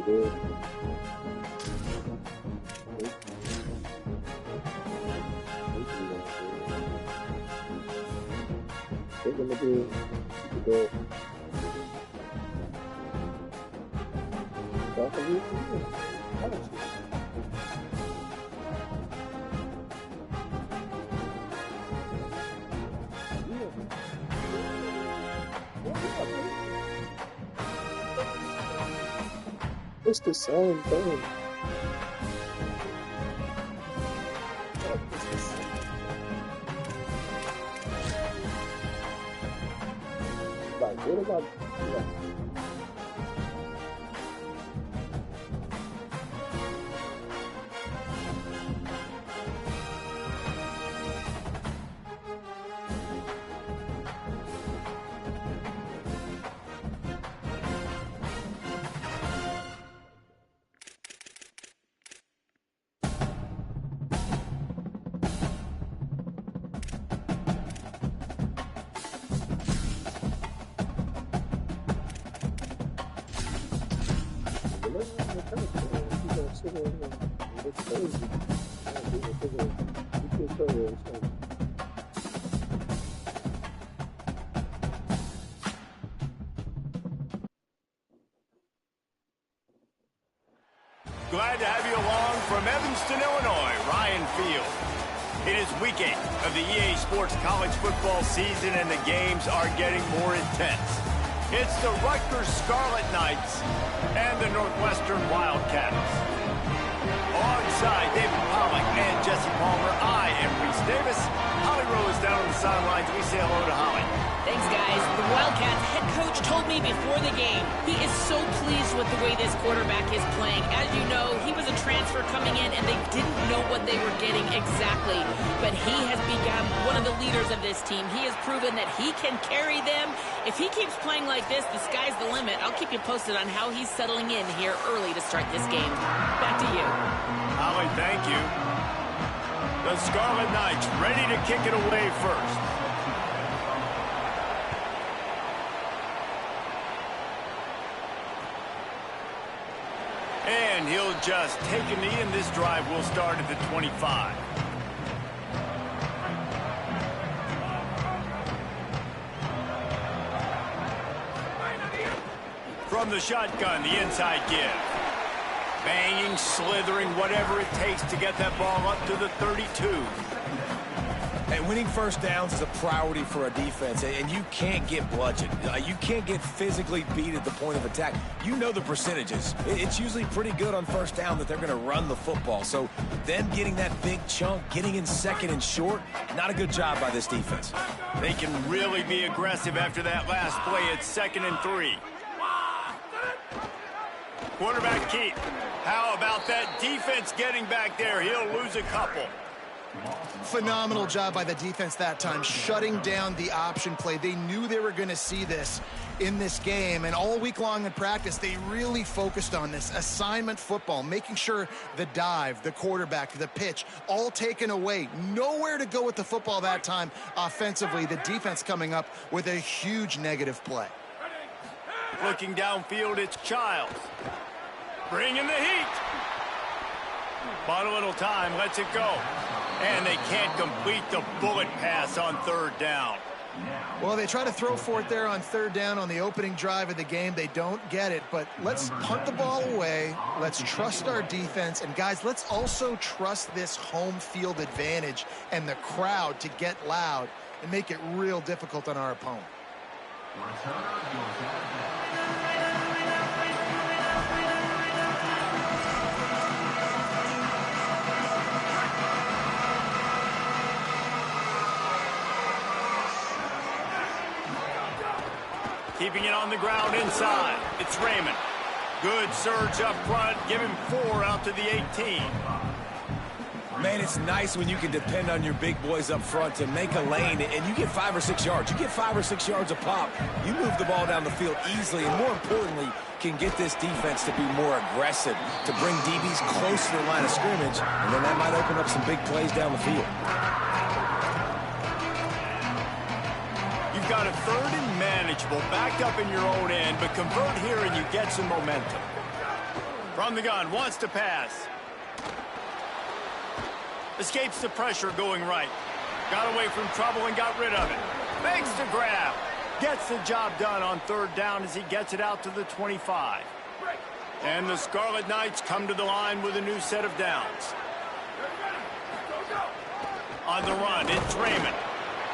good. They're gonna do good. It's the same thing. Like, what about, Glad to have you along from Evanston, Illinois, Ryan Field. It is week 8 of the EA Sports college football season, and the games are getting more intense. It's the Rutgers Scarlet Knights and the Northwestern Wildcats. Alongside David Pollack and Jesse Palmer, I am Reese Davis. Holly Rowe is down on the sidelines. We say hello to Holly. Thanks, guys. The Wildcats head coach told me before the game he is so pleased with the way this quarterback is playing. As you know, he was a transfer coming in, and they didn't know what they were getting exactly. But he has become one of the leaders of this team. He has proven that he can carry them. If he keeps playing like this, the sky's the limit. I'll keep you posted on how he's settling in here early to start this game. Back to you. Holly, thank you. The Scarlet Knights ready to kick it away first. And he'll just take a knee, and this drive will start at the 25. From the shotgun, the inside give. Banging, slithering, whatever it takes to get that ball up to the 32. And winning first downs is a priority for a defense, and you can't get bludgeoned. You can't get physically beat at the point of attack. You know the percentages. It's usually pretty good on first down that they're going to run the football. So them getting that big chunk, getting in second and short, not a good job by this defense. They can really be aggressive after that last play. It's 2nd and 3. Quarterback keep. How about that defense getting back there? He'll lose a couple. Phenomenal job by the defense that time, shutting down the option play. They knew they were going to see this in this game, and all week long in practice, they really focused on this assignment football, making sure the dive, the quarterback, the pitch, all taken away. Nowhere to go with the football that time offensively. The defense coming up with a huge negative play. Looking downfield, it's Childs. Bringing the heat. Bought a little time, lets it go. And they can't complete the bullet pass on 3rd down. Well, they try to throw for it there on 3rd down on the opening drive of the game. They don't get it, but let's punt the ball away. Let's trust our defense. And, guys, let's also trust this home field advantage and the crowd to get loud and make it real difficult on our opponent. Keeping it on the ground inside. It's Raymond. Good surge up front. Give him 4 out to the 18. Man, it's nice when you can depend on your big boys up front to make a lane, and you get 5 or 6 yards. You get 5 or 6 yards a pop. You move the ball down the field easily, and more importantly, can get this defense to be more aggressive, to bring DBs close to the line of scrimmage, and then that might open up some big plays down the field. You've got a 3rd and manageable, backed up in your own end, but convert here and you get some momentum. From the gun, wants to pass. Escapes the pressure going right. Got away from trouble and got rid of it. Makes the grab. Gets the job done on third down as he gets it out to the 25. And the Scarlet Knights come to the line with a new set of downs. On the run, it's Raymond.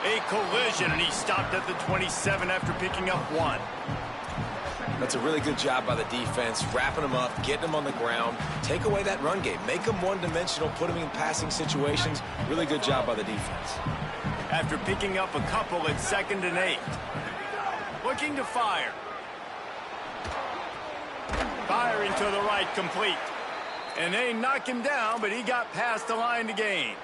A collision, and he stopped at the 27 after picking up 1. That's a really good job by the defense, wrapping them up, getting them on the ground. Take away that run game. Make them one-dimensional, put them in passing situations. Really good job by the defense. After picking up a couple at 2nd and 8. Looking to fire. Firing to the right, complete. And they knock him down, but he got past the line to gain.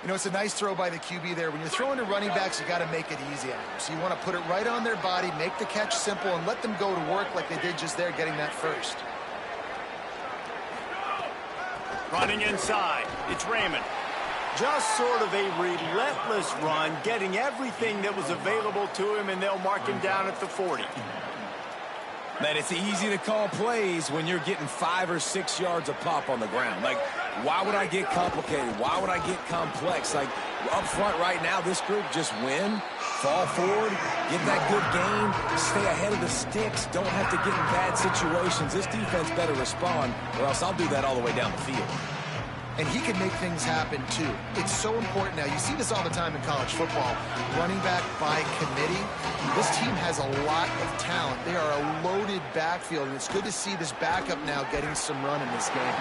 You know, it's a nice throw by the QB there. When you're throwing to running backs, you got to make it easy on them. So you want to put it right on their body, make the catch simple, and let them go to work like they did just there, getting that first. Running inside, it's Raymond. Just sort of a relentless run, getting everything that was available to him, and they'll mark him down at the 40. Man, it's easy to call plays when you're getting 5 or 6 yards a pop on the ground. Like, why would I get complicated? Why would I get complex? Like, up front right now, this group just win, fall forward, get that good gain, stay ahead of the sticks, don't have to get in bad situations. This defense better respond, or else I'll do that all the way down the field. And he can make things happen, too. It's so important now. You see this all the time in college football. Running back by committee. This team has a lot of talent. They are a loaded backfield, and it's good to see this backup now getting some run in this game.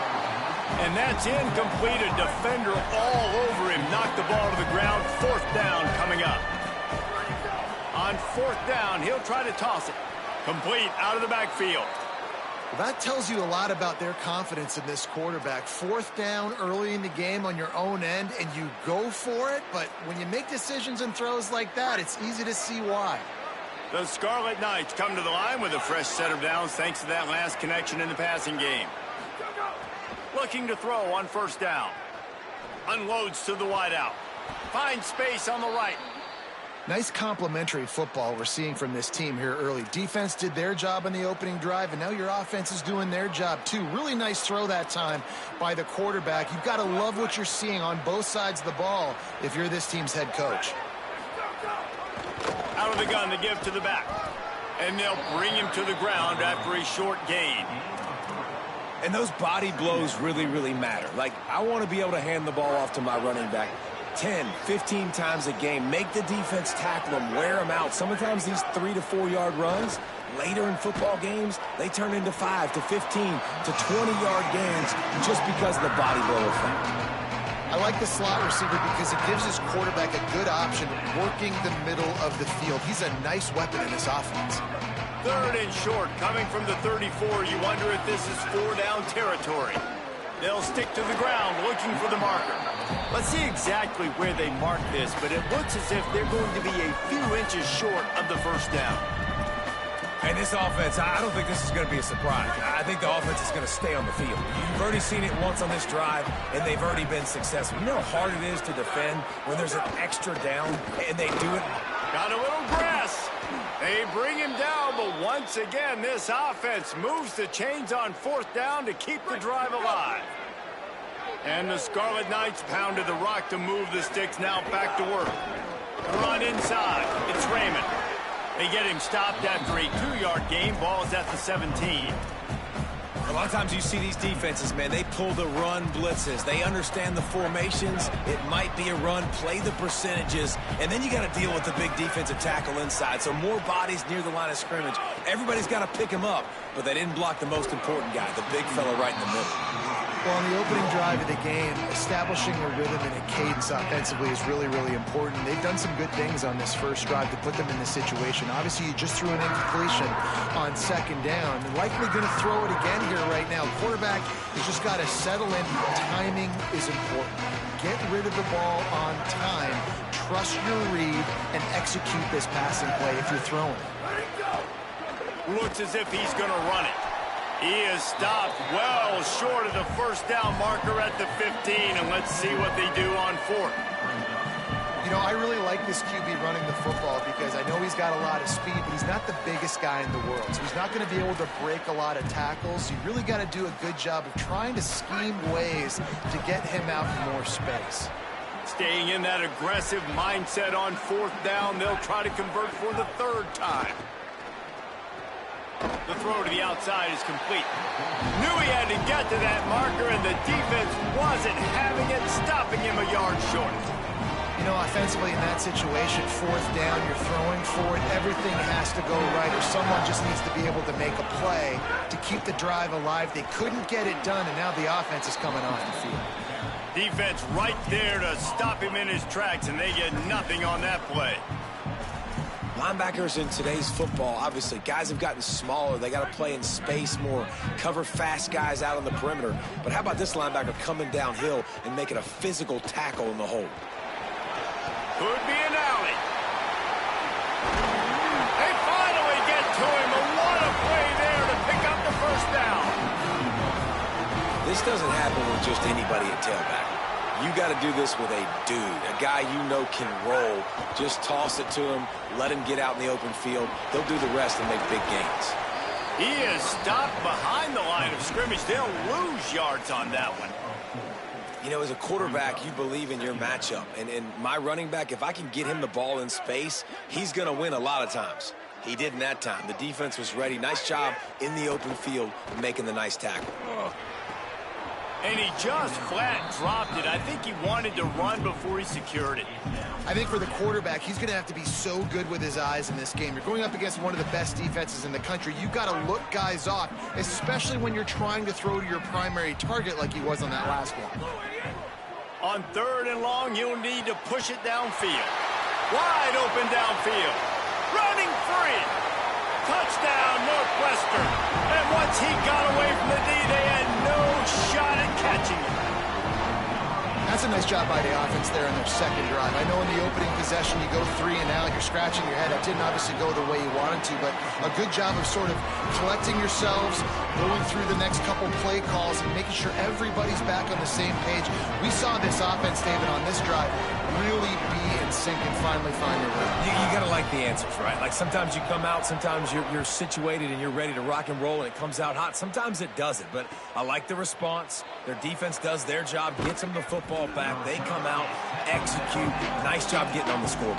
And that's incomplete. A defender all over him. Knocked the ball to the ground. 4th down coming up. On 4th down, he'll try to toss it. Complete out of the backfield. Well, that tells you a lot about their confidence in this quarterback. 4th down early in the game on your own end, and you go for it. But when you make decisions and throws like that, it's easy to see why. The Scarlet Knights come to the line with a fresh set of downs thanks to that last connection in the passing game. Looking to throw on 1st down. Unloads to the wideout. Finds space on the right. Nice complementary football we're seeing from this team here early. Defense did their job on the opening drive, and now your offense is doing their job too. Really nice throw that time by the quarterback. You've got to love what you're seeing on both sides of the ball if you're this team's head coach. Out of the gun to give to the back. And they'll bring him to the ground after a short gain. And those body blows really, really matter. Like, I want to be able to hand the ball off to my running back 10, 15 times a game. Make the defense tackle them, wear them out. Sometimes these 3 to 4 yard runs, later in football games, they turn into 5 to 15 to 20 yard gains just because of the body blow effect. I like the slot receiver because it gives his quarterback a good option working the middle of the field. He's a nice weapon in this offense. 3rd and short coming from the 34. You wonder if this is 4 down territory. They'll stick to the ground looking for the marker. Let's see exactly where they mark this, but it looks as if they're going to be a few inches short of the 1st down. And this offense, I don't think this is going to be a surprise. I think the offense is going to stay on the field. You've already seen it once on this drive, and they've already been successful. You know how hard it is to defend when there's an extra down, and they do it? Got a little grass. They bring him down, but once again, this offense moves the chains on 4th down to keep the drive alive. And the Scarlet Knights pounded the rock to move the sticks, now back to work. Run inside. It's Raymond. They get him stopped after a 2 yard gain. Ball is at the 17. A lot of times you see these defenses, man, they pull the run blitzes. They understand the formations. It might be a run, play the percentages, and then you got to deal with the big defensive tackle inside. So more bodies near the line of scrimmage. Everybody's got to pick him up, but they didn't block the most important guy, the big fella right in the middle. Well, on the opening drive of the game, establishing a rhythm and a cadence offensively is really, really important. They've done some good things on this first drive to put them in this situation. Obviously, you just threw an incompletion on 2nd down. They're likely going to throw it again here right now. Quarterback has just got to settle in. Timing is important. Get rid of the ball on time. Trust your read and execute this passing play if you're throwing it. Looks as if he's going to run it. He is stopped well short of the 1st down marker at the 15, and let's see what they do on 4th. You know, I really like this QB running the football because I know he's got a lot of speed, but he's not the biggest guy in the world. So he's not going to be able to break a lot of tackles. You really got to do a good job of trying to scheme ways to get him out in more space. Staying in that aggressive mindset on 4th down, they'll try to convert for the 3rd time. The throw to the outside is complete. Knew he had to get to that marker, and the defense wasn't having it, stopping him a yard short. You know, offensively in that situation, 4th down, you're throwing for it. Everything has to go right, or someone just needs to be able to make a play to keep the drive alive. They couldn't get it done, and now the offense is coming off the field. Defense right there to stop him in his tracks, and they get nothing on that play. Linebackers in today's football, obviously, guys have gotten smaller. They got to play in space more, cover fast guys out on the perimeter. But how about this linebacker coming downhill and making a physical tackle in the hole? Could be an alley. They finally get to him, and what a play there to pick up the 1st down. This doesn't happen with just anybody at tailback. You got to do this with a dude, a guy you know can roll. Just toss it to him, let him get out in the open field. He'll do the rest and make big gains. He is stopped behind the line of scrimmage. They'll lose yards on that one. You know, as a quarterback, you believe in your matchup. And my running back, if I can get him the ball in space, he's going to win a lot of times. He did in that time. The defense was ready. Nice job in the open field making the nice tackle. And he just flat dropped it. I think he wanted to run before he secured it. I think for the quarterback, he's going to have to be so good with his eyes in this game. You're going up against one of the best defenses in the country. You've got to look guys off, especially when you're trying to throw to your primary target like he was on that last one. On 3rd and long, you'll need to push it downfield. Wide open downfield. Running free. Touchdown, Northwestern. And once he got away from the D, they had no shot at catching him. That's a nice job by the offense there in their 2nd drive. I know in the opening possession you go 3 and out, you're scratching your head. That didn't obviously go the way you wanted to, but a good job of sort of collecting yourselves, going through the next couple play calls, and making sure everybody's back on the same page. We saw this offense, David, on this drive really be in sync and finally find their way. You got to like the answers, right? Like sometimes you come out, sometimes you're situated and you're ready to rock and roll and it comes out hot. Sometimes it doesn't, but I like the response. Their defense does their job, gets them the football back. They come out, execute. Nice job getting on the scoreboard.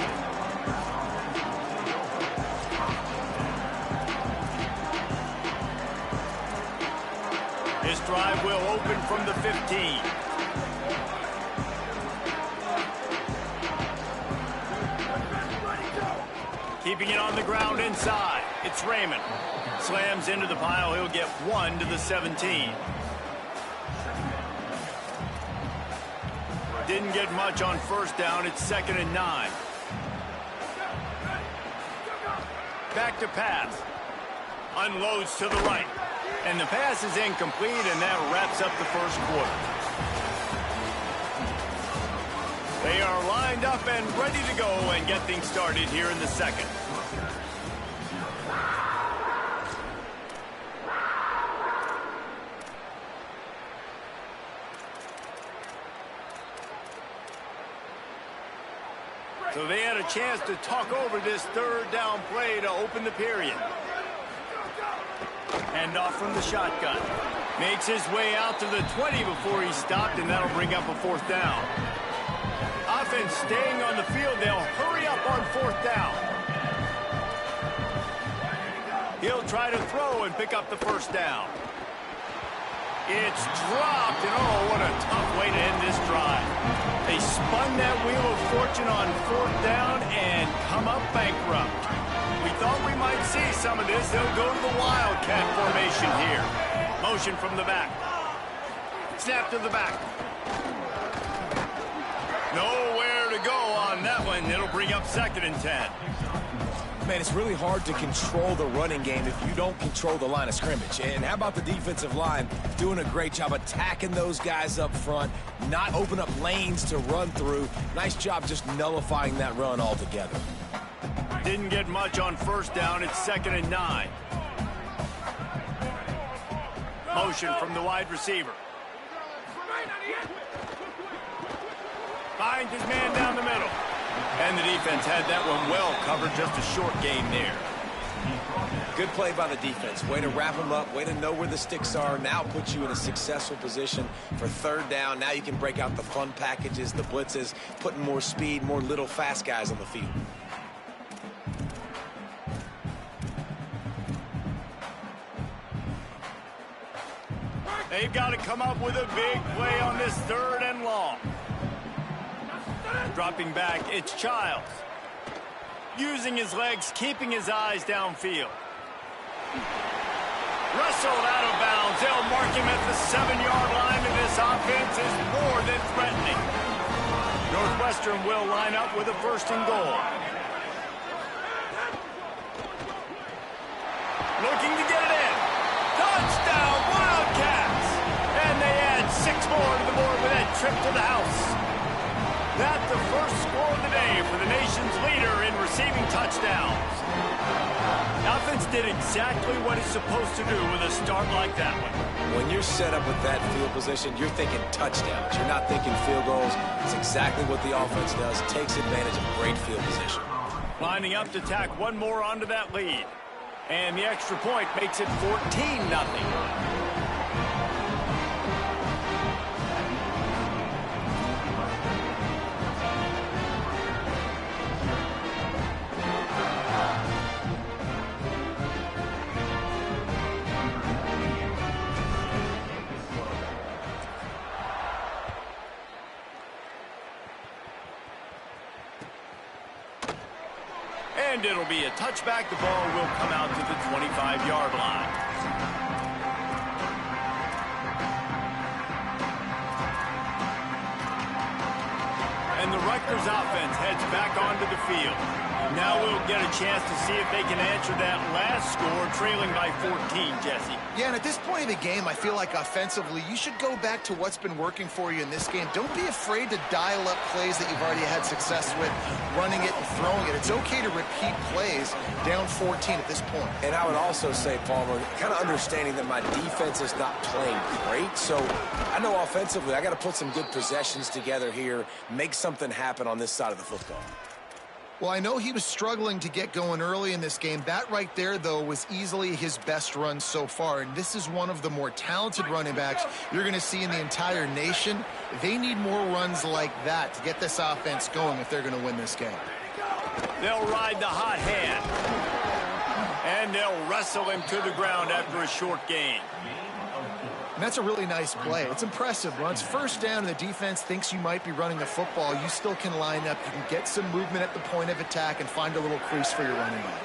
This drive will open from the 15. Keeping it on the ground inside. It's Raymond. Slams into the pile. He'll get 1 to the 17. Didn't get much on 1st down. It's 2nd and 9. Back to pass. Unloads to the right. And the pass is incomplete, and that wraps up the 1st quarter. They are lined up and ready to go and get things started here in the 2nd. So they had a chance to talk over this 3rd down play to open the period. Hand off from the shotgun. Makes his way out to the 20 before he stopped, and that'll bring up a 4th down. Offense staying on the field. They'll hurry up on 4th down. He'll try to throw and pick up the 1st down. It's dropped, and oh, what a tough way to end this drive. They spun that wheel of fortune on 4th down and come up bankrupt. We thought we might see some of this. They'll go to the Wildcat formation here. Motion from the back. Snap to the back. Nowhere to go on that one. It'll bring up 2nd and 10. Man, it's really hard to control the running game if you don't control the line of scrimmage. And how about the defensive line doing a great job attacking those guys up front, not open up lanes to run through. Nice job just nullifying that run altogether. Didn't get much on 1st down. It's 2nd and 9. Motion from the wide receiver. Finds his man down the middle. And the defense had that one well covered, just a short gain there. Good play by the defense. Way to wrap them up. Way to know where the sticks are. Now puts you in a successful position for third down. Now you can break out the fun packages, the blitzes, putting more speed, more little fast guys on the field. They've got to come up with a big play on this 3rd and long. Dropping back, it's Childs. Using his legs, keeping his eyes downfield. Wrestled out of bounds. They'll mark him at the 7-yard line, and this offense is more than threatening. Northwestern will line up with a 1st and goal. Looking to get it in. Touchdown, Wildcats! And they add 6 more to the board with that trip to the house. That's the first score of the day for the nation's leader in receiving touchdowns. The offense did exactly what it's supposed to do with a start like that one. When you're set up with that field position, you're thinking touchdowns. You're not thinking field goals. It's exactly what the offense does. Takes advantage of great field position. Lining up to tack one more onto that lead. And the extra point makes it 14-0. And it'll be a touchback. The ball will come out to the 25-yard line. And the Rutgers offense heads back onto the field. Now we'll get a chance to see if they can answer that last score, trailing by 14, Jesse. Yeah, and at this point of the game, I feel like offensively, you should go back to what's been working for you in this game. Don't be afraid to dial up plays that you've already had success with, running it and throwing it. It's okay to repeat plays down 14 at this point. And I would also say, Palmer, kind of understanding that my defense is not playing great. So I know offensively, I got to put some good possessions together here, make something happen on this side of the football. Well, I know he was struggling to get going early in this game. That right there, though, was easily his best run so far. And this is one of the more talented running backs you're going to see in the entire nation. They need more runs like that to get this offense going if they're going to win this game. They'll ride the hot hand. And they'll wrestle him to the ground after a short gain. And that's a really nice play. It's impressive. Once 1st down and the defense thinks you might be running the football, you still can line up. You can get some movement at the point of attack and find a little crease for your running back.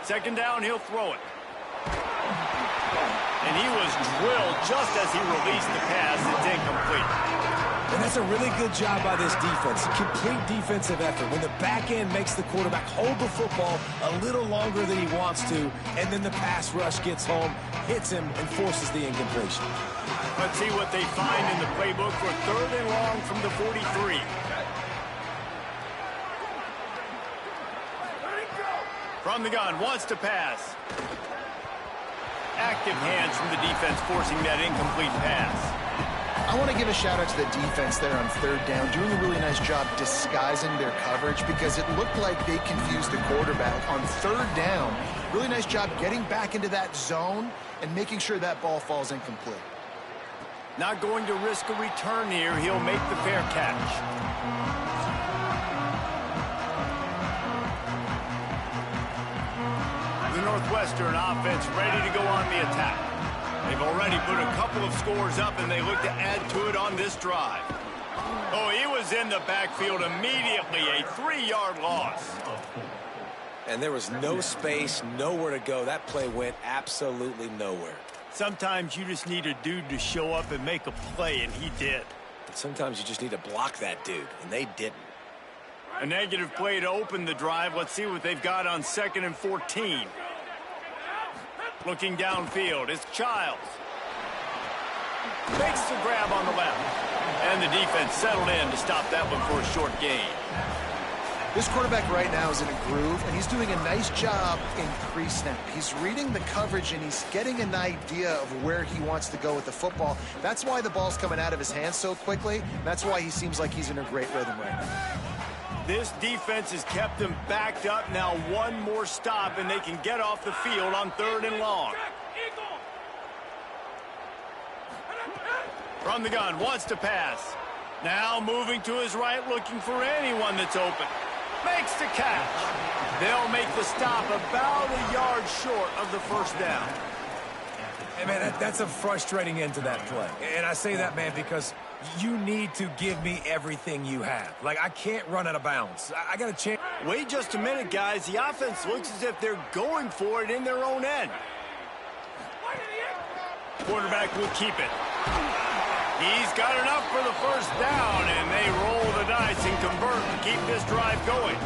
2nd down, he'll throw it. And he was drilled just as he released the pass. It's incomplete. And that's a really good job by this defense. Complete defensive effort. When the back end makes the quarterback hold the football a little longer than he wants to, and then the pass rush gets home, hits him, and forces the incompletion. Let's see what they find in the playbook for 3rd and long from the 43. From the gun, wants to pass. Active hands from the defense forcing that incomplete pass. I want to give a shout out to the defense there on 3rd down, doing a really nice job disguising their coverage because it looked like they confused the quarterback on 3rd down. Really nice job getting back into that zone and making sure that ball falls incomplete. Not going to risk a return here. He'll make the fair catch. The Northwestern offense ready to go on the attack. They've already put a couple of scores up, and they look to add to it on this drive. Oh, he was in the backfield immediately. A 3-yard loss. And there was no space, nowhere to go. That play went absolutely nowhere. Sometimes you just need a dude to show up and make a play, and he did. But sometimes you just need to block that dude, and they didn't. A negative play to open the drive. Let's see what they've got on 2nd and 14. Looking downfield, it's Childs. Makes the grab on the left. And the defense settled in to stop that one for a short gain. This quarterback right now is in a groove, and he's doing a nice job in pre-snap. He's reading the coverage, and he's getting an idea of where he wants to go with the football. That's why the ball's coming out of his hands so quickly. That's why he seems like he's in a great rhythm right now. This defense has kept them backed up. Now one more stop, and they can get off the field on 3rd and long. From the gun, wants to pass. Now moving to his right, looking for anyone that's open. Makes the catch. They'll make the stop about a yard short of the first down. Hey, man, that's a frustrating end to that play. And I say that, man, because you need to give me everything you have. Like, I can't run out of bounds. I got a chance. Wait just a minute, guys. The offense looks as if they're going for it in their own end. Quarterback will keep it. He's got enough for the first down, and they roll the dice and convert to keep this drive going.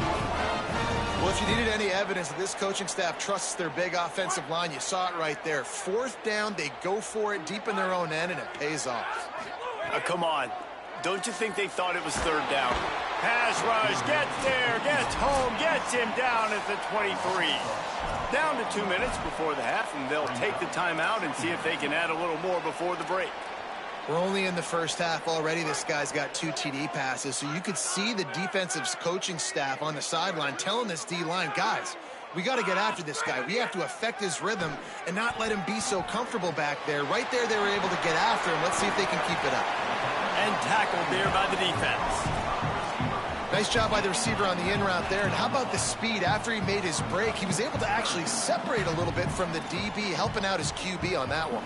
Well, if you needed any evidence that this coaching staff trusts their big offensive line, you saw it right there. 4th down, they go for it deep in their own end, and it pays off. Come on. Don't you think they thought it was 3rd down? Pass rush, gets there, gets home, gets him down at the 23. Down to 2 minutes before the half, and they'll take the timeout and see if they can add a little more before the break. We're only in the first half already. This guy's got 2 TD passes, so you could see the defensive coaching staff on the sideline telling this D-line, guys, we got to get after this guy. We have to affect his rhythm and not let him be so comfortable back there. Right there, they were able to get after him. Let's see if they can keep it up. And tackled there by the defense. Nice job by the receiver on the in route there. And how about the speed? After he made his break, he was able to actually separate a little bit from the DB, helping out his QB on that one.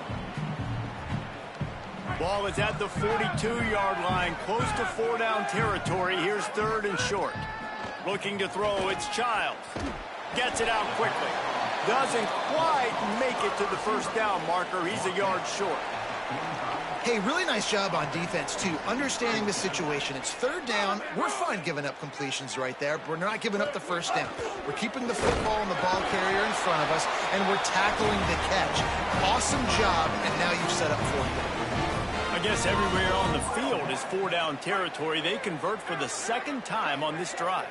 Ball is at the 42-yard line, close to 4-down territory. Here's 3rd and short. Looking to throw, it's Childs. Gets it out quickly. Doesn't quite make it to the first down marker. He's a yard short. Hey, really nice job on defense, too. Understanding the situation. It's 3rd down. We're fine giving up completions right there. We're not giving up the first down. We're keeping the football and the ball carrier in front of us, and we're tackling the catch. Awesome job, and now you've set up 4th down. I guess everywhere on the field is 4-down territory. They convert for the 2nd time on this drive.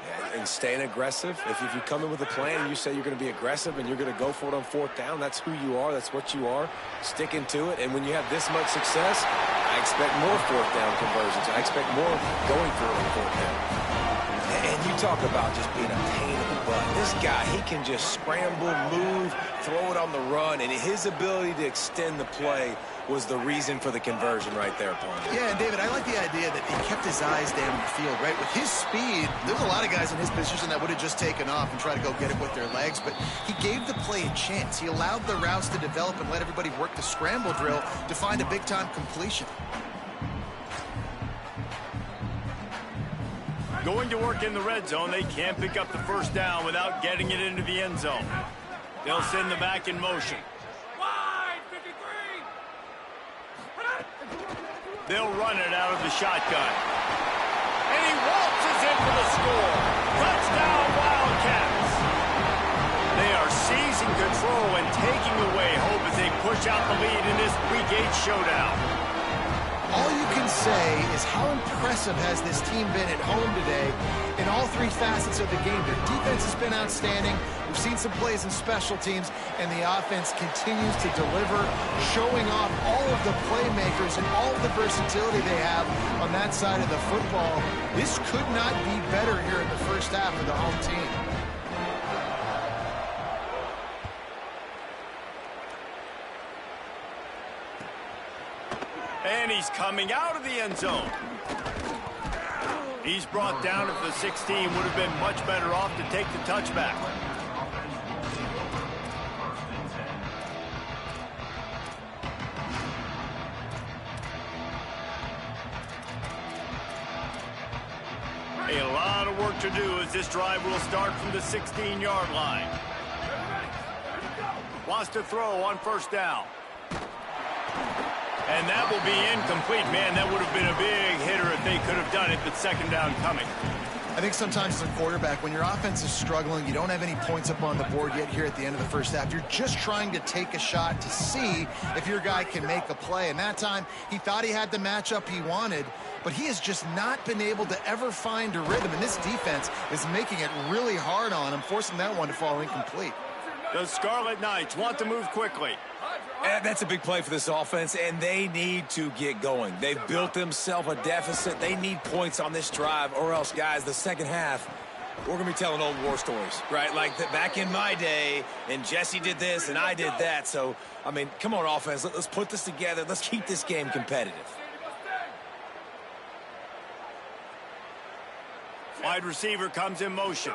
Yeah, and staying aggressive. If you come in with a plan and you say you're going to be aggressive and you're going to go for it on 4th down, that's who you are. That's what you are. Sticking to it. And when you have this much success, I expect more 4th down conversions. I expect more going for it on 4th down. And you talk about just being a pain in the butt. This guy, he can just scramble, move, throw it on the run, and his ability to extend the play was the reason for the conversion right there, Paul. Yeah, and David, I like the idea that he kept his eyes down in the field, right? With his speed, there's a lot of guys in his position that would have just taken off and tried to go get it with their legs, but he gave the play a chance. He allowed the routes to develop and let everybody work the scramble drill to find a big-time completion. Going to work in the red zone. They can't pick up the first down without getting it into the end zone. They'll send the back in motion. They'll run it out of the shotgun. And he waltzes in for the score. Touchdown, Wildcats. They are seizing control and taking away hope as they push out the lead in this Week 8 showdown. All you can say is how impressive has this team been at home today in all 3 facets of the game. Their defense has been outstanding. We've seen some plays in special teams, and the offense continues to deliver, showing off all of the playmakers and all of the versatility they have on that side of the football. This could not be better here in the first half of the home team. And he's coming out of the end zone. He's brought down at the 16. Would have been much better off to take the touchback. A lot of work to do as this drive will start from the 16-yard line. Wants to throw on first down. And that will be incomplete. Man, that would have been a big hitter if they could have done it, but 2nd down coming. I think sometimes as a quarterback, when your offense is struggling, you don't have any points up on the board yet here at the end of the first half. You're just trying to take a shot to see if your guy can make a play. And that time, he thought he had the matchup he wanted, but he has just not been able to ever find a rhythm. And this defense is making it really hard on him, forcing that one to fall incomplete. The Scarlet Knights want to move quickly. And that's a big play for this offense, and they need to get going. They've built themselves a deficit. They need points on this drive, or else, guys, the second half, we're going to be telling old war stories, right? Like back in my day, and Jesse did this, and I did that. So, I mean, come on, offense. Let's put this together. Let's keep this game competitive. Wide receiver comes in motion.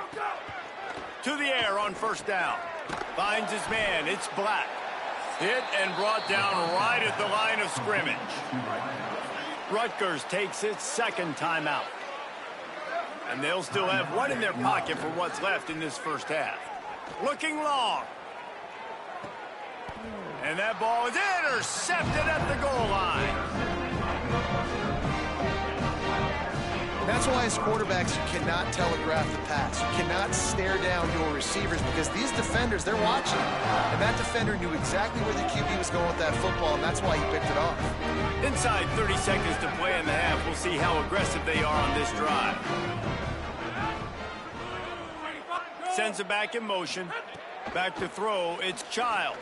To the air on first down. Finds his man. It's Black. Hit and brought down right at the line of scrimmage. Rutgers takes its second timeout. And they'll still have one in their pocket for what's left in this first half. Looking long. And that ball is intercepted at the goal line. That's why as quarterbacks, you cannot telegraph the pass. You cannot stare down your receivers because these defenders, they're watching. And that defender knew exactly where the QB was going with that football, and that's why he picked it off. Inside 30 seconds to play in the half. We'll see how aggressive they are on this drive. Sends it back in motion. Back to throw. It's Childs.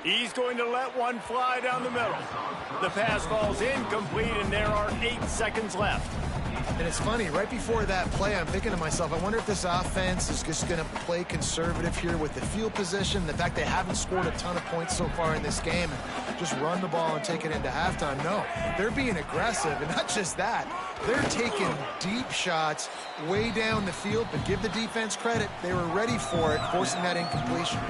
He's going to let one fly down the middle. The pass falls incomplete, and there are 8 seconds left. And it's funny, right before that play, I'm thinking to myself, I wonder if this offense is just going to play conservative here with the field position, the fact they haven't scored a ton of points so far in this game, and just run the ball and take it into halftime. No, they're being aggressive, and not just that, they're taking deep shots way down the field, but give the defense credit, they were ready for it, forcing that incompletion.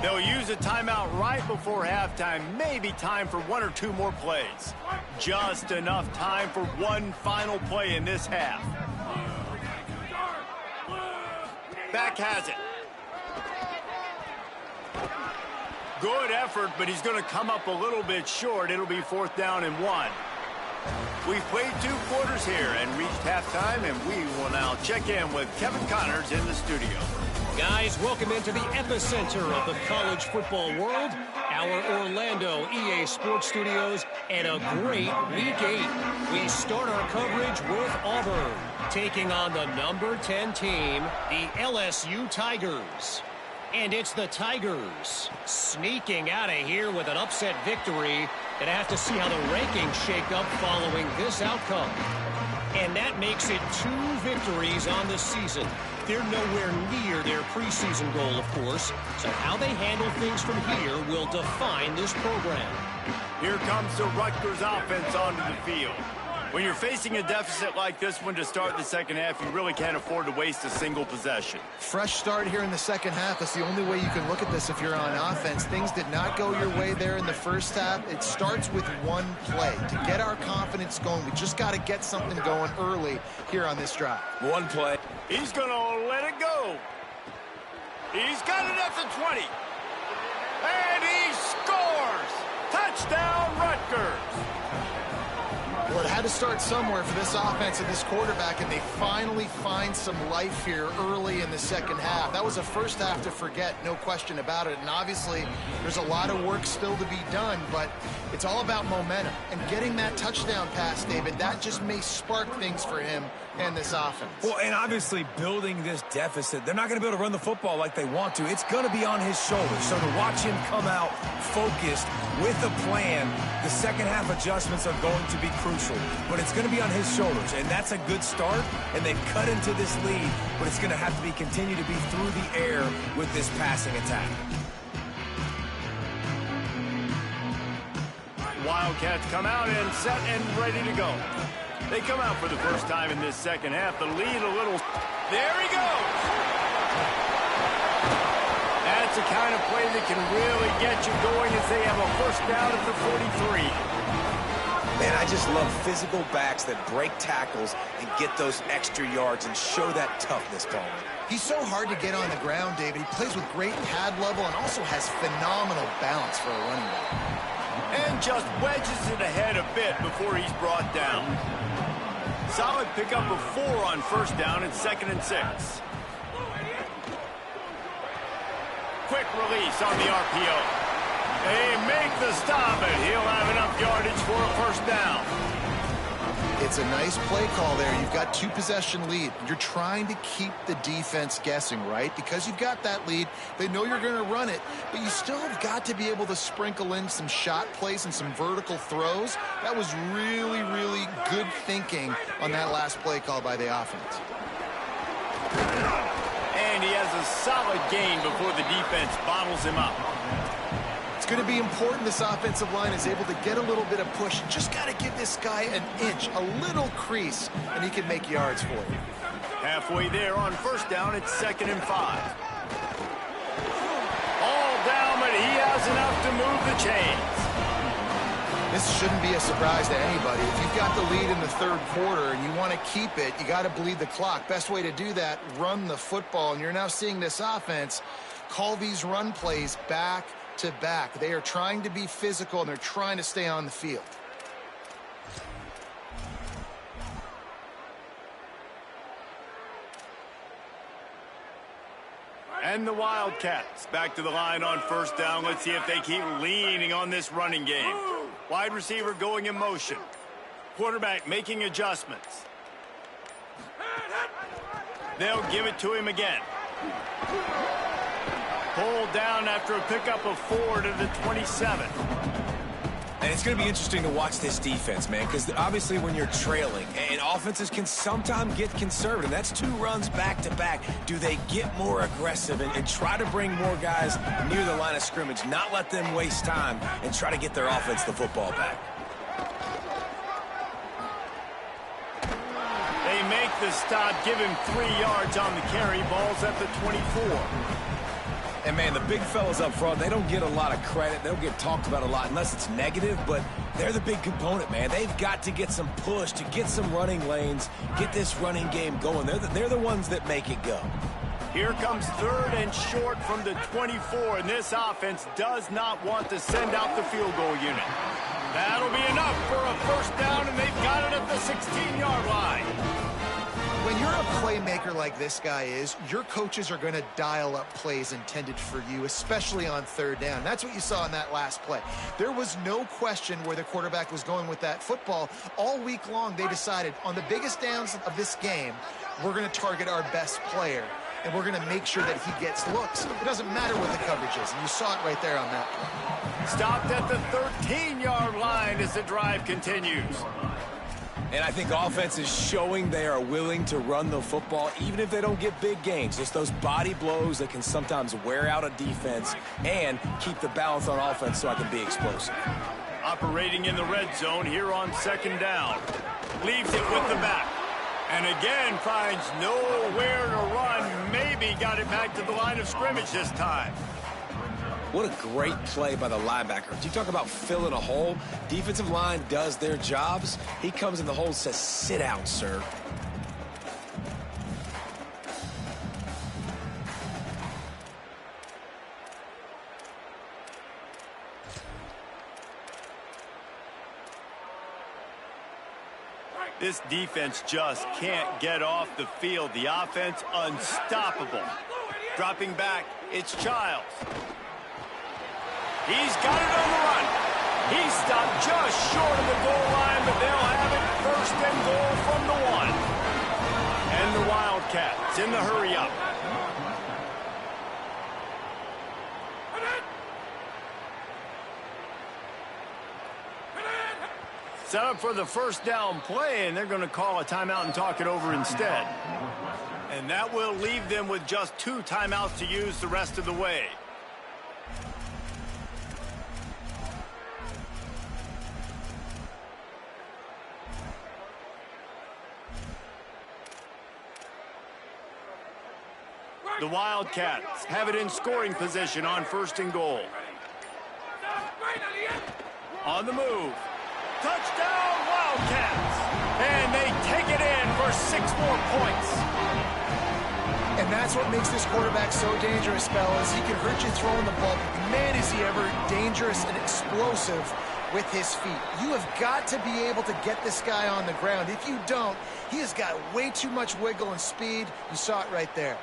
They'll use a timeout right before halftime, maybe time for 1 or 2 more plays. Just enough time for one final play in this half. Back has it. Good effort, but he's going to come up a little bit short. It'll be 4th down and 1. We've played 2 quarters here and reached halftime, and we will now check in with Kevin Connors in the studio. Guys, welcome into the epicenter of the college football world, our Orlando EA Sports Studios, and a great Week 8. We start our coverage with Auburn, taking on the number 10 team, the LSU Tigers. And it's the Tigers sneaking out of here with an upset victory. Gonna have to see how the rankings shake up following this outcome. And that makes it 2 victories on the season. They're nowhere near their preseason goal, of course. So how they handle things from here will define this program. Here comes the Rutgers offense onto the field. When you're facing a deficit like this one to start the second half, you really can't afford to waste a single possession. Fresh start here in the second half. That's the only way you can look at this if you're on offense. Things did not go your way there in the first half. It starts with one play. To get our confidence going, we just got to get something going early here on this drive. One play. He's going to let it go. He's got it at the 20. And he scores! Touchdown, Rutgers! Well, it had to start somewhere for this offense and this quarterback, and they finally find some life here early in the second half. That was a first half to forget, no question about it. And obviously, there's a lot of work still to be done, but it's all about momentum. And getting that touchdown pass, David, that just may spark things for him and this offense. Well, and obviously building this deficit, they're not going to be able to run the football like they want to. It's going to be on his shoulders. So to watch him come out focused with a plan, the second half adjustments are going to be crucial. But it's going to be on his shoulders, and that's a good start. And they've cut into this lead, but it's going to have to be continue to be through the air with this passing attack. Wildcats come out and set and ready to go. They come out for the first time in this second half. The lead a little. There he goes. That's the kind of play that can really get you going as they have a first down at the 43. Man, I just love physical backs that break tackles and get those extra yards and show that toughness, Paul. He's so hard to get on the ground, David. He plays with great pad level and also has phenomenal balance for a running back. And just wedges it ahead a bit before he's brought down. Solid pickup of 4 on first down and 2nd and 6. Quick release on the RPO. They make the stop, and he'll have enough yardage for a first down. If It's a nice play call there. You've got 2-possession lead. You're trying to keep the defense guessing, right? Because you've got that lead, they know you're going to run it, but you still have got to be able to sprinkle in some shot plays and some vertical throws. That was really, really good thinking on that last play call by the offense. And he has a solid gain before the defense bottles him up. It's going to be important this offensive line is able to get a little bit of push. Just got to give this guy an inch, a little crease, and he can make yards for you. Halfway there on first down, it's 2nd and 5. All down, but he has enough to move the chains. This shouldn't be a surprise to anybody. If you've got the lead in the third quarter and you want to keep it, you got to bleed the clock. Best way to do that, run the football. And you're now seeing this offense call these run plays back to back. They are trying to be physical, and they're trying to stay on the field. And the Wildcats back to the line on first down. Let's see if they keep leaning on this running game. Wide receiver going in motion. Quarterback making adjustments. They'll give it to him again. Pulled down after a pickup of 4 to the 27. And it's going to be interesting to watch this defense, man, because obviously when you're trailing, and offenses can sometimes get conservative. That's 2 runs back-to-back. Do they get more aggressive and try to bring more guys near the line of scrimmage, not let them waste time, and try to get their offense the football back? They make the stop, give him 3 yards on the carry. Ball's at the 24. And, man, the big fellas up front, they don't get a lot of credit. They don't get talked about a lot unless it's negative, but they're the big component, man. They've got to get some push, to get some running lanes, get this running game going. They're the ones that make it go. Here comes 3rd and short from the 24, and this offense does not want to send out the field goal unit. That'll be enough for a first down, and they've got it at the 16-yard line. When you're a playmaker like this guy is, your coaches are going to dial up plays intended for you, especially on 3rd down. That's what you saw in that last play. There was no question where the quarterback was going with that football. All week long, they decided on the biggest downs of this game, we're going to target our best player, and we're going to make sure that he gets looks. It doesn't matter what the coverage is, and you saw it right there on that play. Stopped at the 13-yard line as the drive continues. And I think offense is showing they are willing to run the football, even if they don't get big gains. Just those body blows that can sometimes wear out a defense and keep the balance on offense so I can be explosive. Operating in the red zone here on 2nd down. Leaves it with the back. And again finds nowhere to run. Maybe got it back to the line of scrimmage this time. What a great play by the linebacker. You talk about filling a hole. Defensive line does their jobs. He comes in the hole and says, sit down, sir. This defense just can't get off the field. The offense unstoppable. Dropping back, it's Childs. He's got it on the run. He stopped just short of the goal line, but they'll have it 1st and goal from the 1. And the Wildcats in the hurry-up. Set up for the first down play, and they're going to call a timeout and talk it over instead. And that will leave them with just 2 timeouts to use the rest of the way. The Wildcats have it in scoring position on 1st and goal. On the move. Touchdown, Wildcats! And they take it in for 6 more points. And that's what makes this quarterback so dangerous, fellas. He can hurt you throwing the ball. Man, is he ever dangerous and explosive with his feet. You have got to be able to get this guy on the ground. If you don't, he has got way too much wiggle and speed. You saw it right there.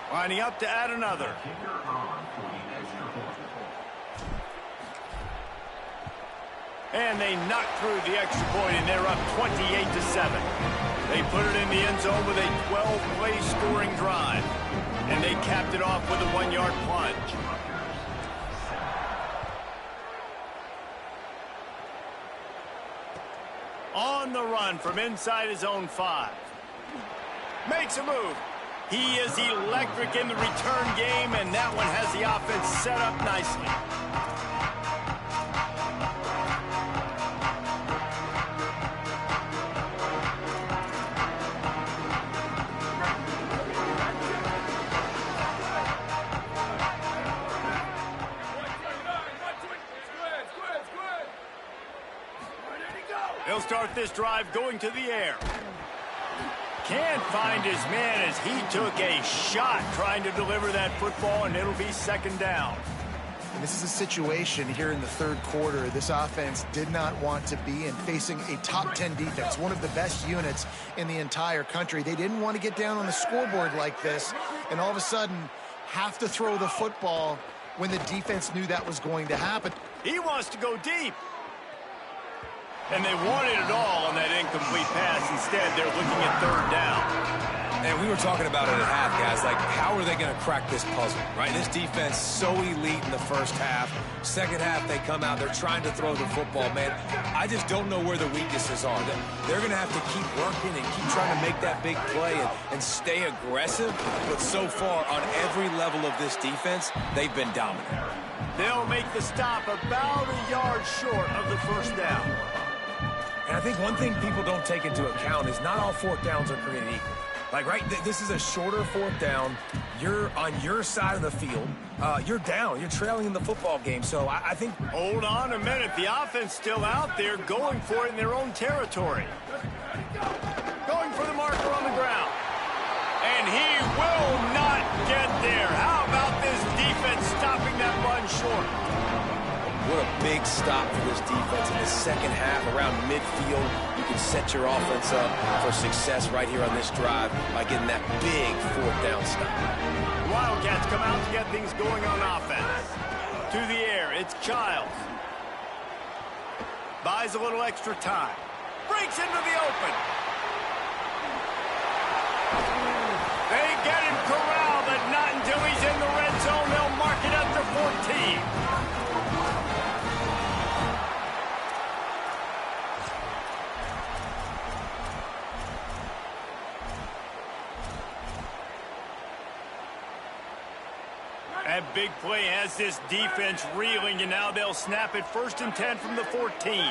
Lining up to add another. And they knocked through the extra point, and they're up 28-7. They put it in the end zone with a 12-play scoring drive. And they capped it off with a 1-yard plunge. On the run from inside his own 5. Makes a move. He is electric in the return game, and that one has the offense set up nicely. He'll start this drive going to the air. Can't find his man as he took a shot trying to deliver that football, and it'll be second down. And this is a situation here in the third quarter this offense did not want to be in, facing a top 10 defense, one of the best units in the entire country. They didn't want to get down on the scoreboard like this, and all of a sudden have to throw the football when the defense knew that was going to happen. He wants to go deep. And they wanted it all on that incomplete pass. Instead, they're looking at third down. And we were talking about it at half, guys. Like, how are they going to crack this puzzle, right? This defense so elite in the first half. Second half, they come out. They're trying to throw the football, man. I just don't know where the weaknesses are. They're going to have to keep working and keep trying to make that big play and stay aggressive. But so far, on every level of this defense, they've been dominant. They'll make the stop about a yard short of the first down. And I think one thing people don't take into account is not all fourth downs are created equal. Like, right, this is a shorter fourth down. You're on your side of the field. You're down. You're trailing in the football game. So I think... Hold on a minute. The offense still out there going for it in their own territory. Going for the marker on the ground. And he will not get there. How about this defense stopping that run short? What a big stop for this defense in the second half around midfield. You can set your offense up for success right here on this drive by getting that big fourth down stop. Wildcats come out to get things going on offense. To the air, it's Childs. Buys a little extra time. Breaks into the open. They get him corralled, but not until he's in the red zone. They'll mark it up to 14. That big play has this defense reeling, and now they'll snap it 1st and 10 from the 14.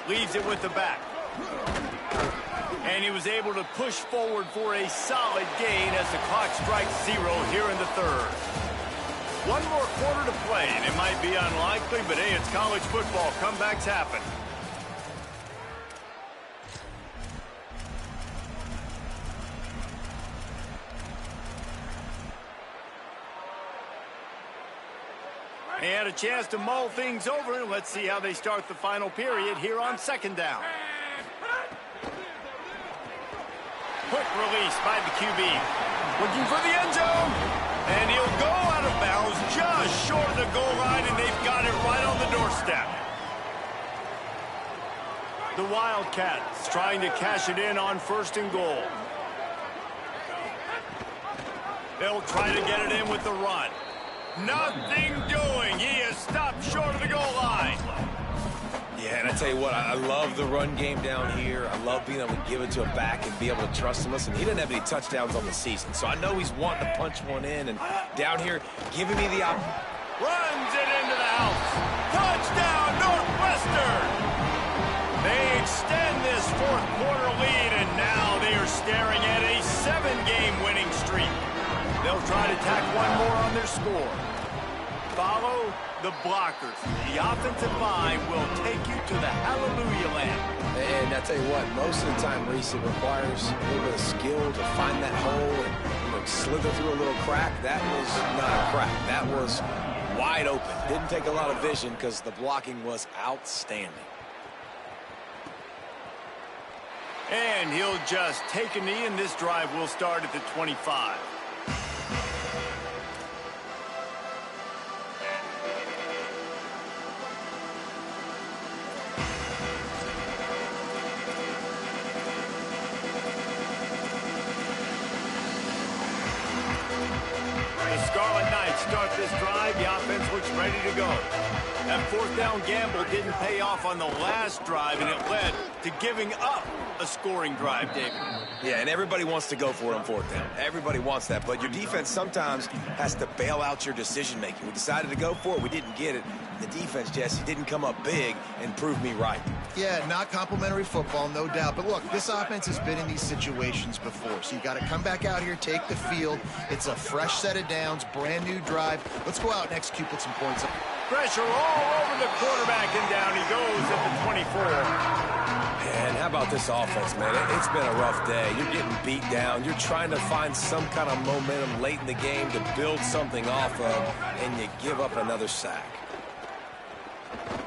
Leaves it with the back. And he was able to push forward for a solid gain as the clock strikes 0 here in the third. One more quarter to play, and it might be unlikely, but hey, it's college football. Comebacks happen. They had a chance to mull things over. Let's see how they start the final period here on second down. Quick release by the QB. Looking for the end zone. And he'll go out of bounds just short of the goal line, and they've got it right on the doorstep. The Wildcats trying to cash it in on 1st and goal. They'll try to get it in with the run. Nothing doing. He is stopped short of the goal line. Yeah, and I tell you what, I love the run game down here. I love being able to give it to a back and be able to trust him. Listen, he doesn't have any touchdowns on the season, so I know he's wanting to punch one in. And down here, giving me the opportunity. Runs it into the house. Touchdown, Northwestern. They extend this 4th quarter lead, and now they are staring at a 7-game winning streak. They'll try to tack one more on their score. Follow the blockers. The offensive line will take you to the hallelujah land. And I tell you what, most of the time, Reese, it requires a little bit of skill to find that hole and slither through a little crack. That was not a crack. That was wide open. Didn't take a lot of vision because the blocking was outstanding. And he'll just take a knee, and this drive will start at the 25. Scarlet Knights start this drive. The offense looks ready to go. That fourth down gamble didn't pay off on the last drive, and it led to giving up a scoring drive, David. Yeah, and everybody wants to go for it on fourth down. Everybody wants that, but your defense sometimes has to bail out your decision-making. We decided to go for it. We didn't get it. The defense, Jesse, didn't come up big and prove me right. Yeah, not complimentary football, no doubt. But look, this offense has been in these situations before. So you got to come back out here, take the field. It's a fresh set of downs, brand new drive. Let's go out and execute, put some points up. Pressure all over the quarterback, and down he goes at the 24. Man, how about this offense, man? It's been a rough day. You're getting beat down. You're trying to find some kind of momentum late in the game to build something off of, and you give up another sack.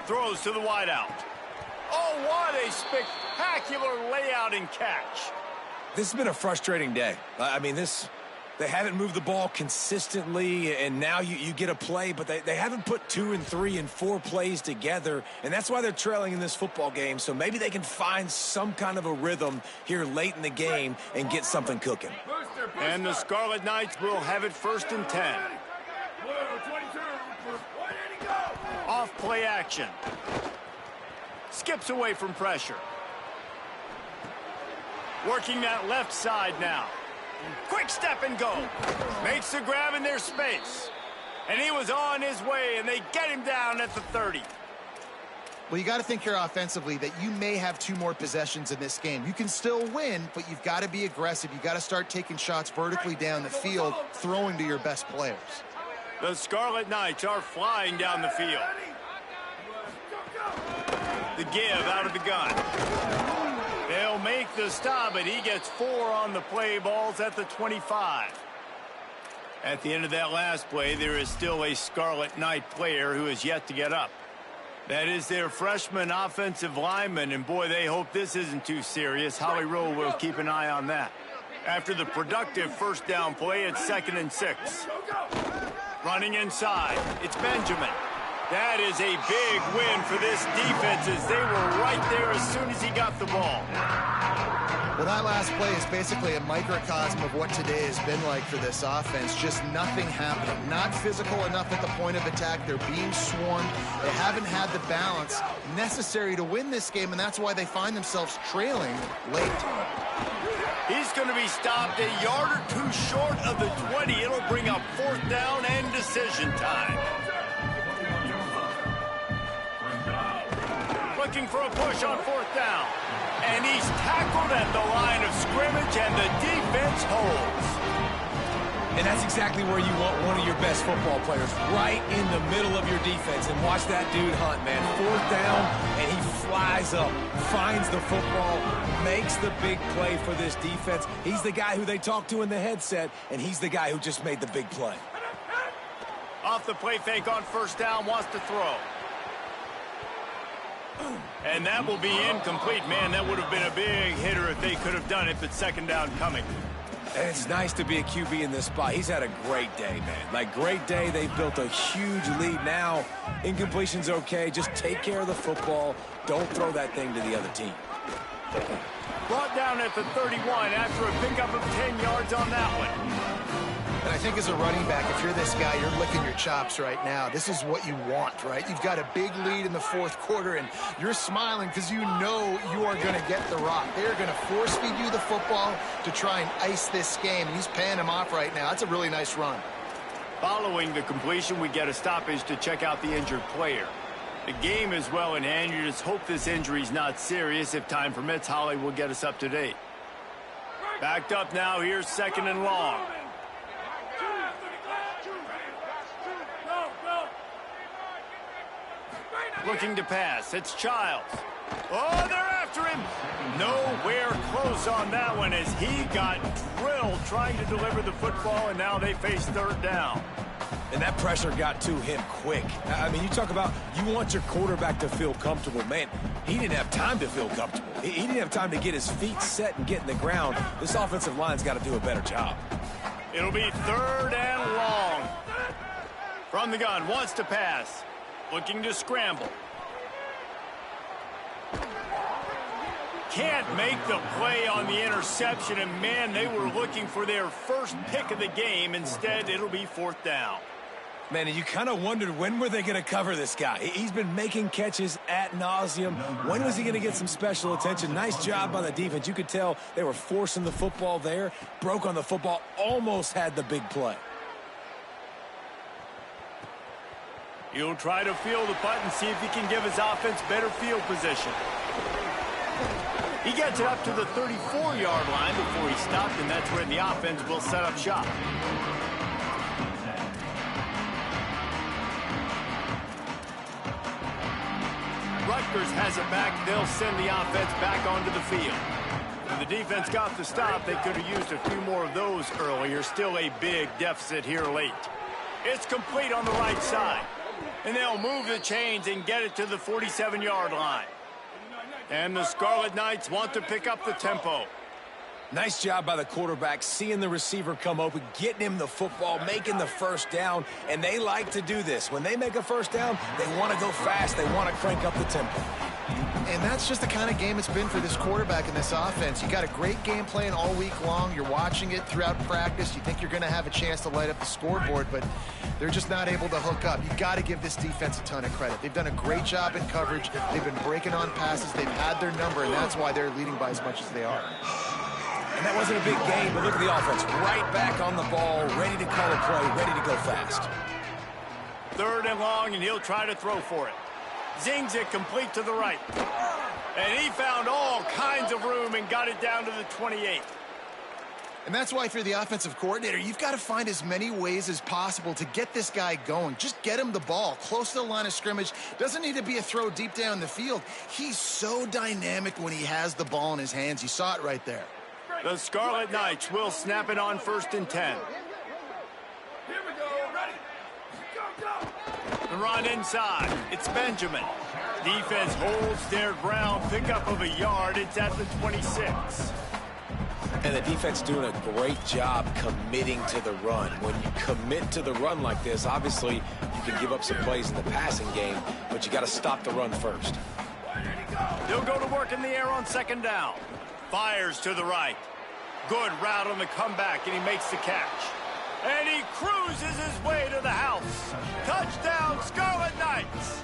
Throws to the wideout. Oh, what a spectacular layout and catch. This has been a frustrating day. I mean, they haven't moved the ball consistently, and now you get a play, but they haven't put 2 and 3 and 4 plays together, and that's why they're trailing in this football game. So maybe they can find some kind of a rhythm here late in the game and get something cooking. And the Scarlet Knights will have it 1st and 10. Off play action. Skips away from pressure. Working that left side now. Quick step and go. Makes the grab in their space. And he was on his way, and they get him down at the 30. Well, you got to think here offensively that you may have 2 more possessions in this game. You can still win, but you've got to be aggressive. You got to start taking shots vertically down the field, throwing to your best players. The Scarlet Knights are flying down the field. The give out of the gun. They'll make the stop, and he gets 4 on the play balls at the 25. At the end of that last play, there is still a Scarlet Knight player who is yet to get up. That is their freshman offensive lineman, and boy, they hope this isn't too serious. Holly Rowe will keep an eye on that. After the productive 1st down play, it's 2nd and 6. Running inside, it's Benjamin. That is a big win for this defense as they were right there as soon as he got the ball. Well, that last play is basically a microcosm of what today has been like for this offense. Just nothing happening. Not physical enough at the point of attack. They're being swarmed. They haven't had the balance necessary to win this game, and that's why they find themselves trailing late. He's going to be stopped a yard or 2 short of the 20. It'll bring up 4th down and decision time. Looking for a push on 4th down. And he's tackled at the line of scrimmage, and the defense holds. And that's exactly where you want one of your best football players, right in the middle of your defense. And watch that dude hunt, man. 4th down, and he flies up, finds the football, makes the big play for this defense. He's the guy who they talk to in the headset, and he's the guy who just made the big play. Off the play fake on 1st down, wants to throw. And that will be incomplete. Man, that would have been a big hitter if they could have done it, but 2nd down coming. And it's nice to be a QB in this spot. He's had a great day, man. Like, great day. They've built a huge lead now. Incompletion's okay. Just take care of the football. Don't throw that thing to the other team. Brought down at the 31 after a pickup of 10 yards on that one. And I think as a running back, if you're this guy, you're licking your chops right now. This is what you want, right? You've got a big lead in the 4th quarter, and you're smiling because you know you are going to get the rock. They're going to force-feed you the football to try and ice this game. He's paying him off right now. That's a really nice run. Following the completion, we get a stoppage to check out the injured player. The game is well in hand. You just hope this injury is not serious. If time permits, Holly will get us up to date. Backed up now. Here's 2nd and long. Looking to pass. It's Childs. Oh, they're after him. Nowhere close on that one as he got drilled trying to deliver the football, and now they face 3rd down. And that pressure got to him quick. I mean, you talk about you want your quarterback to feel comfortable. Man, he didn't have time to feel comfortable. He didn't have time to get his feet set and get in the ground. This offensive line's got to do a better job. It'll be 3rd and long. From the gun, wants to pass. Looking to scramble. Can't make the play on the interception, and man, they were looking for their first pick of the game. Instead, it'll be 4th down. Man, and you kind of wondered, when were they going to cover this guy? He's been making catches ad nauseum. When was he going to get some special attention? Nice job by the defense. You could tell they were forcing the football there. Broke on the football, almost had the big play. He'll try to field the punt and see if he can give his offense better field position. He gets it up to the 34-yard line before he stopped, and that's where the offense will set up shop. Rutgers has it back. They'll send the offense back onto the field. When the defense got the stop, they could have used a few more of those earlier. Still a big deficit here late. It's complete on the right side. And they'll move the chains and get it to the 47-yard line. And the Scarlet Knights want to pick up the tempo. Nice job by the quarterback, seeing the receiver come open, getting him the football, making the first down, and they like to do this. When they make a first down, they want to go fast, they want to crank up the tempo. And that's just the kind of game it's been for this quarterback in this offense. You got a great game plan all week long. You're watching it throughout practice. You think you're going to have a chance to light up the scoreboard, but they're just not able to hook up. You got to give this defense a ton of credit. They've done a great job in coverage. They've been breaking on passes. They've had their number, and that's why they're leading by as much as they are. And that wasn't a big game, but look at the offense. Right back on the ball, ready to call a play, ready to go fast. 3rd and long, and he'll try to throw for it. Zings it complete to the right. And he found all kinds of room and got it down to the 28. And that's why, if you're the offensive coordinator, you've got to find as many ways as possible to get this guy going. Just get him the ball close to the line of scrimmage. Doesn't need to be a throw deep down the field. He's so dynamic when he has the ball in his hands. You saw it right there. The Scarlet Knights will snap it on 1st and 10. Here we go, ready? Go! The run inside. It's Benjamin. Defense holds their ground. Pickup of a yard. It's at the 26. And the defense doing a great job committing to the run. When you commit to the run like this, obviously you can give up some plays in the passing game, but you got to stop the run first. He'll go to work in the air on 2nd down. Fires to the right. Good route on the comeback, and he makes the catch. And he cruises his way to the house. Touchdown, Scarlet Knights.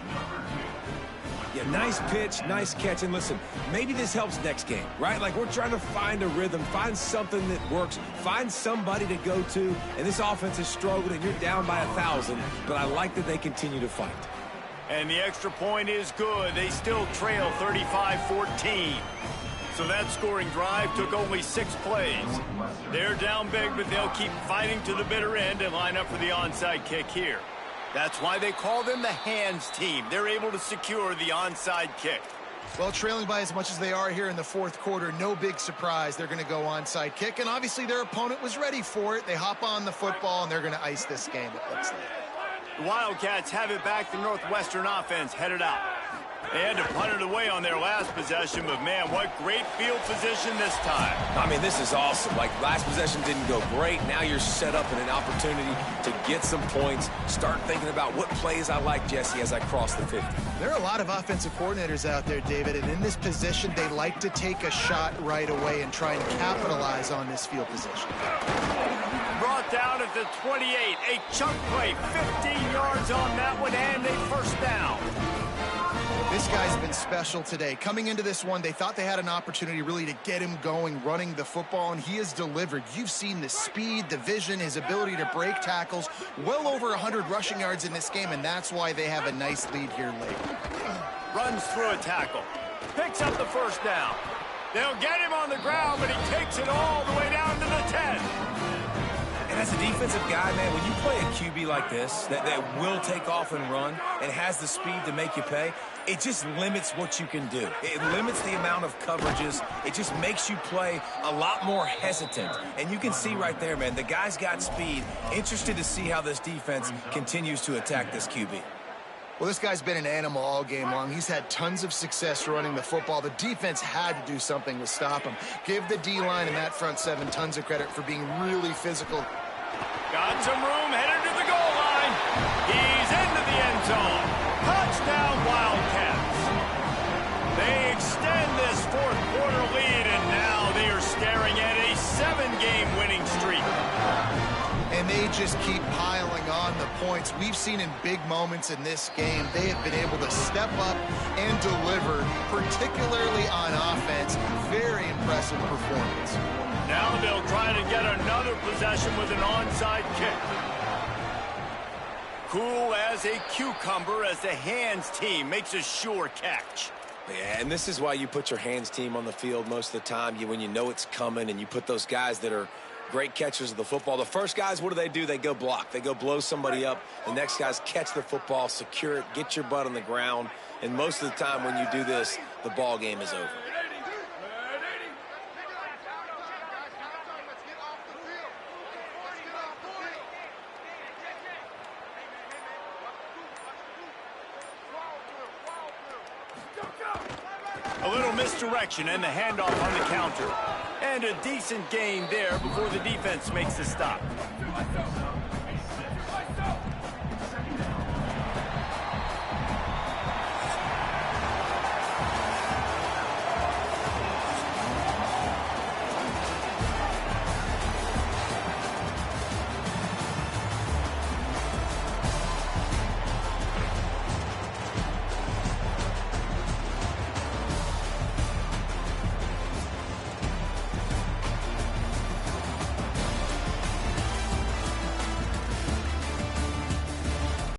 Yeah, nice pitch, nice catch. And listen, maybe this helps next game, right? Like, we're trying to find a rhythm, find something that works, find somebody to go to. And this offense has struggled, and you're down by 1,000. But I like that they continue to fight. And the extra point is good. They still trail 35-14. So that scoring drive took only 6 plays. They're down big, but they'll keep fighting to the bitter end and line up for the onside kick here. That's why they call them the hands team. They're able to secure the onside kick. Well, trailing by as much as they are here in the 4th quarter, no big surprise. They're going to go onside kick, and obviously their opponent was ready for it. They hop on the football, and they're going to ice this game, it looks like. The Wildcats have it back. The Northwestern offense headed out. They had to punt it away on their last possession, but man, what great field position this time. I mean, this is awesome. Like, last possession didn't go great. Now you're set up in an opportunity to get some points. Start thinking about what plays I like, Jesse, as I cross the 50. There are a lot of offensive coordinators out there, David, and in this position, they like to take a shot right away and try and capitalize on this field position. Brought down at the 28. A chunk play, 15 yards on that one, and a first down. This guy's been special today. Coming into this one, they thought they had an opportunity really to get him going, running the football, and he has delivered. You've seen the speed, the vision, his ability to break tackles, well over 100 rushing yards in this game, and that's why they have a nice lead here late. Runs through a tackle. Picks up the first down. They'll get him on the ground, but he takes it all the way down to the 10. And as a defense, defensive guy, man, when you play a QB like this that will take off and run and has the speed to make you pay, it just limits what you can do. It limits the amount of coverages. It just makes you play a lot more hesitant. And you can see right there, man, the guy's got speed. Interested to see how this defense continues to attack this QB. Well, this guy's been an animal all game long. He's had tons of success running the football. The defense had to do something to stop him. Give the D-line and that front seven tons of credit for being really physical. Got some room, headed to the goal line. He's into the end zone. Touchdown, Wildcats. They extend this fourth quarter lead, and now they are staring at a 7-game winning streak. And they just keep piling on the points. We've seen in big moments in this game, they have been able to step up and deliver, particularly on offense. Very impressive performance. Now they'll try to get another possession with an onside kick. Cool as a cucumber as the hands team makes a sure catch. Yeah, and this is why you put your hands team on the field most of the time. When you know it's coming, and you put those guys that are great catchers of the football. The first guys, what do? They go block. They go blow somebody up. The next guys catch the football, secure it, get your butt on the ground. And most of the time when you do this, the ball game is over. A little misdirection and the handoff on the counter. And a decent gain there before the defense makes the stop.